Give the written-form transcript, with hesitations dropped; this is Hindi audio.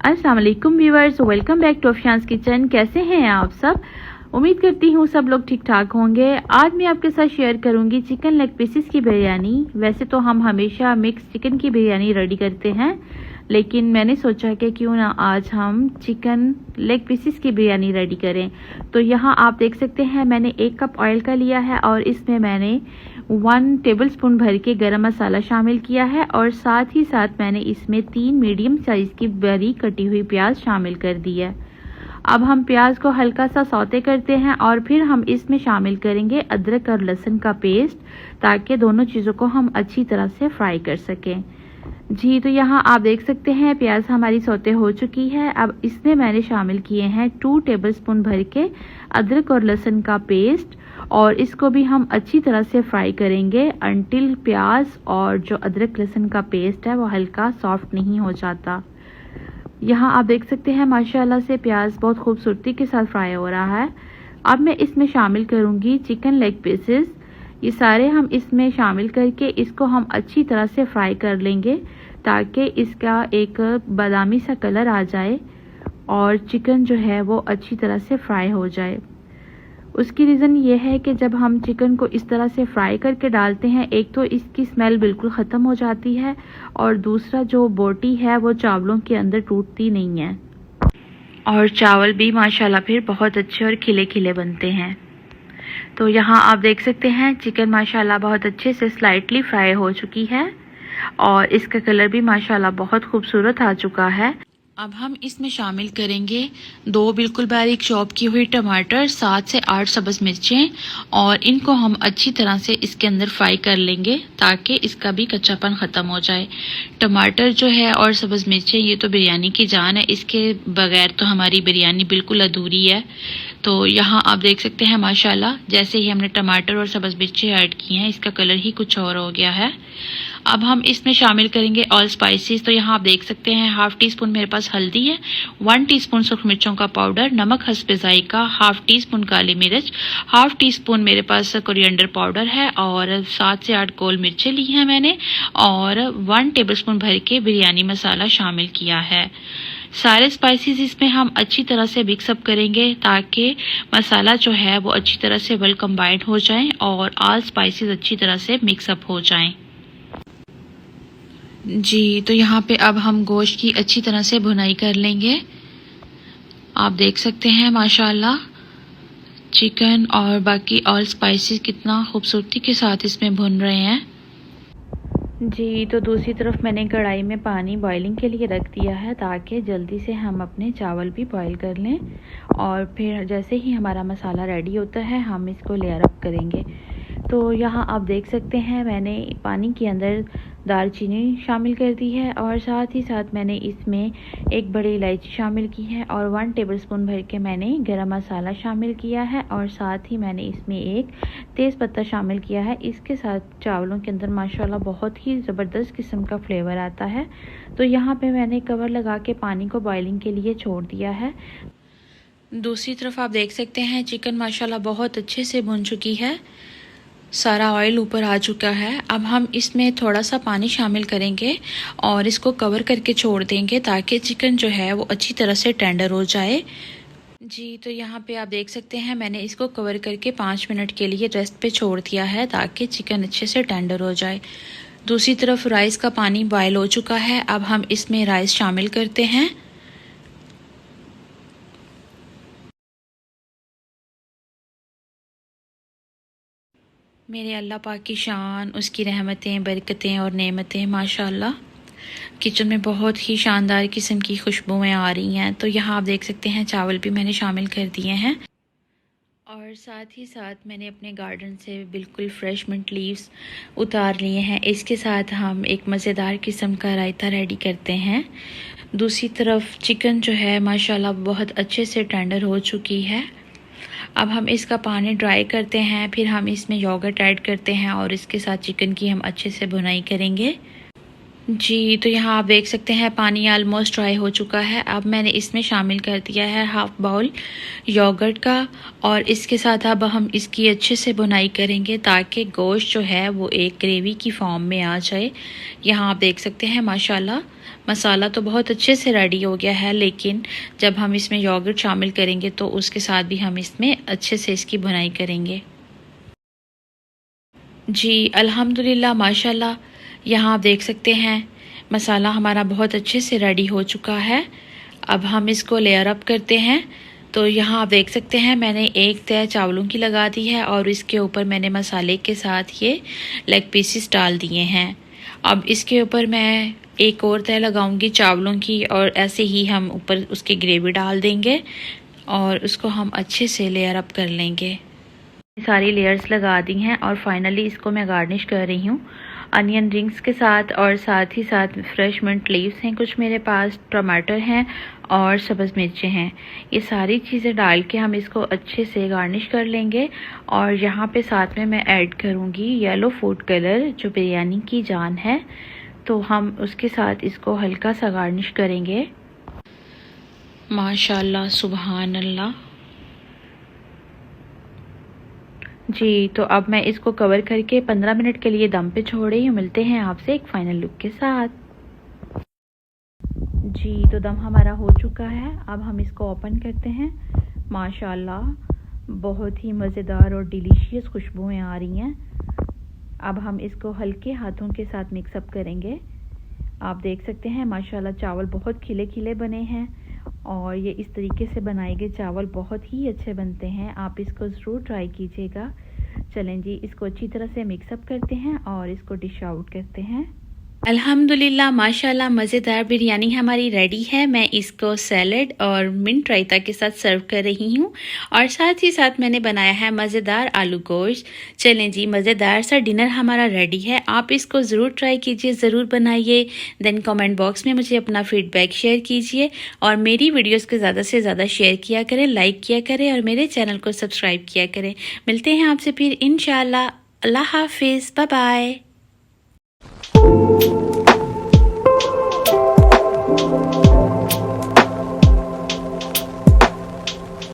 अस्सलाम वालेकुम viewers, welcome back to Afshan's kitchen. कैसे हैं आप सब? उम्मीद करती हूँ सब लोग ठीक ठाक होंगे। आज मैं आपके साथ शेयर करूंगी चिकन लेग पीसेस की बिरयानी। वैसे तो हम हमेशा मिक्स चिकन की बिरयानी रेडी करते हैं, लेकिन मैंने सोचा कि क्यों ना आज हम चिकन लेग पीसेस की बिरयानी रेडी करें। तो यहाँ आप देख सकते हैं मैंने 1 कप ऑयल का लिया है और इसमें मैंने 1 टेबलस्पून भर के गरम मसाला शामिल किया है और साथ ही साथ मैंने इसमें 3 मीडियम साइज की बारीक कटी हुई प्याज शामिल कर दी है। अब हम प्याज को हल्का सा सौते करते हैं और फिर हम इसमें शामिल करेंगे अदरक और लहसुन का पेस्ट, ताकि दोनों चीज़ों को हम अच्छी तरह से फ्राई कर सकें। जी, तो यहाँ आप देख सकते हैं प्याज हमारी सौते हो चुकी है। अब इसमें मैंने शामिल किए हैं 2 टेबलस्पून भर के अदरक और लहसुन का पेस्ट और इसको भी हम अच्छी तरह से फ्राई करेंगे अंटिल प्याज और जो अदरक लहसुन का पेस्ट है वो हल्का सॉफ्ट नहीं हो जाता। यहाँ आप देख सकते हैं माशाल्लाह से प्याज बहुत खूबसूरती के साथ फ्राई हो रहा है। अब मैं इसमें शामिल करूँगी चिकन लेग पीसेस। ये सारे हम इसमें शामिल करके इसको हम अच्छी तरह से फ्राई कर लेंगे ताकि इसका एक बादामी सा कलर आ जाए और चिकन जो है वो अच्छी तरह से फ्राई हो जाए। उसकी रीज़न ये है कि जब हम चिकन को इस तरह से फ्राई करके डालते हैं, एक तो इसकी स्मेल बिल्कुल ख़त्म हो जाती है और दूसरा जो बोटी है वो चावलों के अंदर टूटती नहीं है और चावल भी माशाल्लाह फिर बहुत अच्छे और खिले खिले बनते हैं। तो यहाँ आप देख सकते हैं चिकन माशाल्लाह बहुत अच्छे से स्लाइटली फ्राई हो चुकी है और इसका कलर भी माशाल्लाह बहुत खूबसूरत आ चुका है। अब हम इसमें शामिल करेंगे 2 बिल्कुल बारीक चॉप की हुई टमाटर, 7 से 8 सब्ज़ मिर्चें और इनको हम अच्छी तरह से इसके अंदर फ्राई कर लेंगे ताकि इसका भी कच्चापन ख़त्म हो जाए। टमाटर जो है और सब्ज़ मिर्चें ये तो बिरयानी की जान है, इसके बगैर तो हमारी बिरयानी बिल्कुल अधूरी है। तो यहाँ आप देख सकते हैं माशाल्लाह जैसे ही हमने टमाटर और सब्ज़ मिर्चें ऐड की हैं इसका कलर ही कुछ और हो गया है। अब हम इसमें शामिल करेंगे ऑल स्पाइसेस। तो यहाँ आप देख सकते हैं 1/2 टीस्पून मेरे पास हल्दी है, 1 टीस्पून सूखी मिर्चों का पाउडर, नमक हस्बे जायका, 1/2 टीस्पून काली मिर्च, 1/2 टीस्पून मेरे पास कोरिएंडर पाउडर है और 7 से 8 गोल मिर्चें ली हैं मैंने और 1 टेबलस्पून भर के बिरयानी मसाला शामिल किया है। सारे स्पाइसेस इसमें हम अच्छी तरह से मिक्सअप करेंगे ताकि मसाला जो है वो अच्छी तरह से वेल कंबाइंड हो जाए और ऑल स्पाइसेस अच्छी तरह से मिक्सअप हो जाएं। जी, तो यहाँ पे अब हम गोश्त की अच्छी तरह से भुनाई कर लेंगे। आप देख सकते हैं माशाल्लाह चिकन और बाकी ऑल स्पाइसेस कितना खूबसूरती के साथ इसमें भुन रहे हैं। जी, तो दूसरी तरफ मैंने कढ़ाई में पानी बॉइलिंग के लिए रख दिया है ताकि जल्दी से हम अपने चावल भी बॉईल कर लें और फिर जैसे ही हमारा मसाला रेडी होता है हम इसको लेयर अप करेंगे। तो यहाँ आप देख सकते हैं मैंने पानी के अंदर दालचीनी शामिल कर दी है और साथ ही साथ मैंने इसमें 1 बड़ी इलायची शामिल की है और 1 टेबलस्पून भर के मैंने गरम मसाला शामिल किया है और साथ ही मैंने इसमें 1 तेज़ पत्ता शामिल किया है। इसके साथ चावलों के अंदर माशाल्लाह बहुत ही ज़बरदस्त किस्म का फ्लेवर आता है। तो यहाँ पे मैंने कवर लगा के पानी को बॉइलिंग के लिए छोड़ दिया है। दूसरी तरफ आप देख सकते हैं चिकन माशाल्लाह बहुत अच्छे से भुन चुकी है, सारा ऑयल ऊपर आ चुका है। अब हम इसमें थोड़ा सा पानी शामिल करेंगे और इसको कवर करके छोड़ देंगे ताकि चिकन जो है वो अच्छी तरह से टेंडर हो जाए। जी, तो यहाँ पे आप देख सकते हैं मैंने इसको कवर करके 5 मिनट के लिए रेस्ट पे छोड़ दिया है ताकि चिकन अच्छे से टेंडर हो जाए। दूसरी तरफ राइस का पानी बॉयल हो चुका है। अब हम इसमें राइस शामिल करते हैं। मेरे अल्लाह पाक की शान, उसकी रहमतें, बरकतें और नेमतें माशाल्लाह किचन में बहुत ही शानदार किस्म की खुशबुएं आ रही हैं। तो यहाँ आप देख सकते हैं चावल भी मैंने शामिल कर दिए हैं और साथ ही साथ मैंने अपने गार्डन से बिल्कुल फ्रेश मिंट लीव्स उतार लिए हैं। इसके साथ हम एक मज़ेदार किस्म का रायता रेडी करते हैं। दूसरी तरफ चिकन जो है माशाल्लाह बहुत अच्छे से टेंडर हो चुकी है। अब हम इसका पानी ड्राई करते हैं, फिर हम इसमें योगर्ट ऐड करते हैं और इसके साथ चिकन की हम अच्छे से भुनाई करेंगे। जी, तो यहाँ आप देख सकते हैं पानी ऑलमोस्ट ड्राई हो चुका है। अब मैंने इसमें शामिल कर दिया है हाफ़ बाउल योगर्ट का, और इसके साथ अब हम इसकी अच्छे से भुनाई करेंगे ताकि गोश्त जो है वो एक ग्रेवी की फॉर्म में आ जाए। यहाँ आप देख सकते हैं माशाल्लाह मसाला तो बहुत अच्छे से रेडी हो गया है, लेकिन जब हम इसमें योगर्ट शामिल करेंगे तो उसके साथ भी हम इसमें अच्छे से इसकी भुनाई करेंगे। जी अल्हम्दुलिल्लाह माशाल्लाह, यहाँ आप देख सकते हैं मसाला हमारा बहुत अच्छे से रेडी हो चुका है। अब हम इसको लेयर अप करते हैं। तो यहाँ आप देख सकते हैं मैंने एक तह चावलों की लगा दी है और इसके ऊपर मैंने मसाले के साथ ये लेग पीसेस डाल दिए हैं। अब इसके ऊपर मैं एक और तह लगाऊंगी चावलों की, और ऐसे ही हम ऊपर उसकी ग्रेवी डाल देंगे और उसको हम अच्छे से लेयर अप कर लेंगे। सारी लेयर्स लगा दी हैं और फाइनली इसको मैं गार्निश कर रही हूँ अनियन रिंग्स के साथ, और साथ ही साथ फ्रेश मिंट लीव्स हैं कुछ मेरे पास, टमाटर हैं और सब्ज़ मिर्चें हैं। ये सारी चीज़ें डाल के हम इसको अच्छे से गार्निश कर लेंगे। और यहाँ पे साथ में मैं ऐड करूँगी येलो फूड कलर जो बिरयानी की जान है, तो हम उसके साथ इसको हल्का सा गार्निश करेंगे। माशाल्लाह सुबहान अल्लाह। जी, तो अब मैं इसको कवर करके 15 मिनट के लिए दम पे छोड़ रही हूँ। मिलते हैं आपसे एक फ़ाइनल लुक के साथ। जी, तो दम हमारा हो चुका है। अब हम इसको ओपन करते हैं। माशाल्लाह बहुत ही मज़ेदार और डिलीशियस खुशबुएं आ रही हैं। अब हम इसको हल्के हाथों के साथ मिक्सअप करेंगे। आप देख सकते हैं माशाल्लाह चावल बहुत खिले खिले बने हैं, और ये इस तरीके से बनाए गए चावल बहुत ही अच्छे बनते हैं। आप इसको ज़रूर ट्राई कीजिएगा। चलें जी, इसको अच्छी तरह से मिक्सअप करते हैं और इसको डिश आउट करते हैं। अल्हम्दुलिल्लाह माशाल्लाह मज़ेदार बिरयानी हमारी रेडी है। मैं इसको सैलड और मिंट रायता के साथ सर्व कर रही हूँ, और साथ ही साथ मैंने बनाया है मज़ेदार आलू गोश्त। चलें जी, मज़ेदार सा डिनर हमारा रेडी है। आप इसको ज़रूर ट्राई कीजिए, ज़रूर बनाइए। देन कमेंट बॉक्स में मुझे अपना फ़ीडबैक शेयर कीजिए, और मेरी वीडियोज़ को ज़्यादा से ज़्यादा शेयर किया करें, लाइक किया करें, और मेरे चैनल को सब्सक्राइब किया करें। मिलते हैं आपसे फिर इंशाअल्लाह। अल्लाह हाफिज़, बाय बाय।